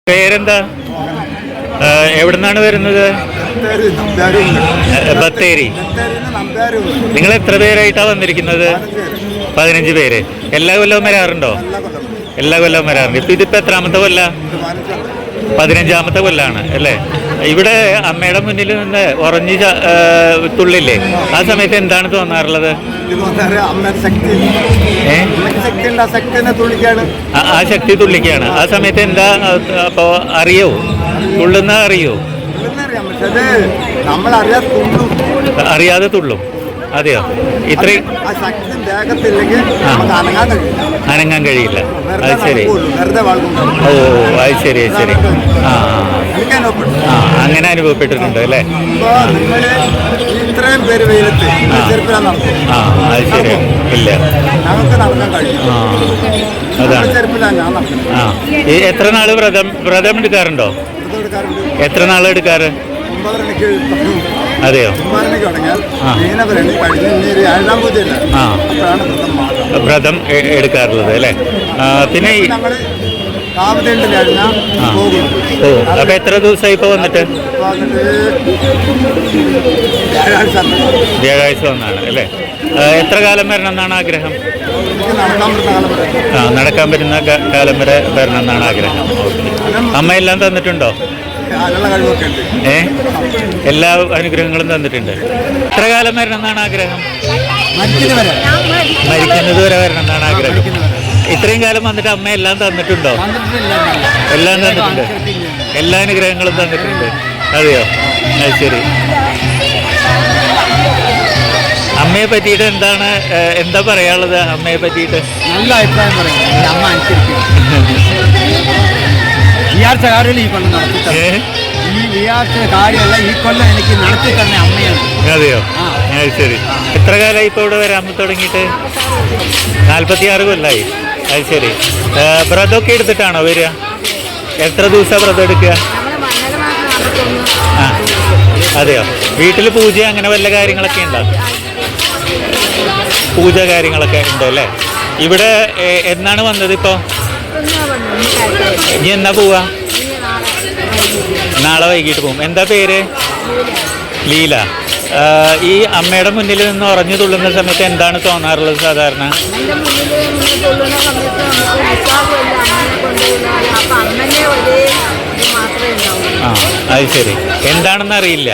പേരെന്താ? എവിടുന്നാണ് വരുന്നത്? ബത്തേരി. നിങ്ങൾ എത്ര പേരായിട്ടാ വന്നിരിക്കുന്നത്? 15 പേര്. എല്ലാ കൊല്ലവും വരാറുണ്ടോ? എല്ലാ കൊല്ലവും വരാറുണ്ട്. ഇതിപ്പോ എത്രാമത്തെ കൊല്ല? 15ാമത്തെ കൊല്ലാണ് അല്ലേ? ഇവിടെ അമ്മയുടെ മുന്നിൽ നിന്ന് ഉറഞ്ഞു തുള്ളില്ലേ, ആ സമയത്ത് എന്താണ് തോന്നാറുള്ളത്? ആ ശക്തി തുള്ളിക്കാണ്. ആ സമയത്ത് എന്താ അപ്പോ അറിയോ? തുള്ളുന്ന അറിയോ? അറിയാതെ തുള്ളും. അതെയോ? ഇത്രയും അനങ്ങാൻ കഴിയില്ല. അത് ശരി. ഓ, അത് ശരി, അത് ശരി. ആ ആ, അങ്ങനെ അനുഭവപ്പെട്ടിട്ടുണ്ട് അല്ലേ? ആ, അത് ശരി. ഇല്ല. ആ, അതാണ്. ആ, എത്ര നാള് വ്രതം എടുക്കാറുണ്ടോ? എത്ര നാള് എടുക്കാറ്? അതെയോ? ആ, വ്രതം എടുക്കാറുള്ളത് അല്ലേ? പിന്നെ ഓ, അപ്പൊ എത്ര ദിവസമായി ഇപ്പൊ വന്നിട്ട്? വ്യാഴാഴ്ച വന്നാണ് അല്ലേ? എത്ര കാലം വരണം എന്നാണ് ആഗ്രഹം? ആ, നടക്കാൻ പറ്റുന്ന കാലം വരെ വരണം എന്നാണ് ആഗ്രഹം. അമ്മ എല്ലാം തന്നിട്ടുണ്ടോ? എല്ലാ അനുഗ്രഹങ്ങളും തന്നിട്ടുണ്ട്. എത്ര കാലം വരണം എന്നാണ് ആഗ്രഹം? മരിക്കുന്നത് വരെ വരണം എന്നാണ് ആഗ്രഹം. ഇത്രയും കാലം വന്നിട്ട് അമ്മ എല്ലാം തന്നിട്ടുണ്ടോ? എല്ലാം തന്നിട്ടുണ്ട്. എല്ലാ അനുഗ്രഹങ്ങളും തന്നിട്ടുണ്ട്. അതെയോ? അത് ശരി. അമ്മയെ പറ്റിയിട്ട് എന്താ പറയാനുള്ളത്? അമ്മയെ പറ്റിയിട്ട് നല്ല അഭിപ്രായം പറയുന്നത്. അമ്മ അനുസരിക്കും. വിചാരിച്ച കാര്യമല്ല ഈ കൊല്ലം നടത്തി. ഈ വിചാരിച്ച കാര്യമല്ല ഈ കൊല്ലം എനിക്ക് നടത്തി തന്നെ അമ്മയാണ്. അതെയോ? അത് ശരി. എത്ര കാലമായി ഇപ്പോൾ ഇവിടെ വരാൻ തുടങ്ങിയിട്ട്? 46 കൊല്ലമായി. അത് ശരി. വ്രതമൊക്കെ എടുത്തിട്ടാണോ വരിക? എത്ര ദിവസം വ്രതം എടുക്കുക? ആ, അതെയോ? വീട്ടിൽ പൂജ അങ്ങനെ വല്ല കാര്യങ്ങളൊക്കെ ഉണ്ടോ? പൂജ കാര്യങ്ങളൊക്കെ ഉണ്ട് അല്ലേ? ഇവിടെ എന്നാണ് വന്നത്? ഇപ്പോൾ ഇനി എന്നാ പോവാ? നാളെ വൈകിട്ട് പോകും. എന്താ പേര്? ലീല. ഈ അമ്മയുടെ മുന്നിൽ നിന്ന് ഉറഞ്ഞു തുള്ളുന്ന സമയത്ത് എന്താണ് തോന്നാറുള്ളത് സാധാരണ? ആ, അത് ശരി. എന്താണെന്ന് അറിയില്ല.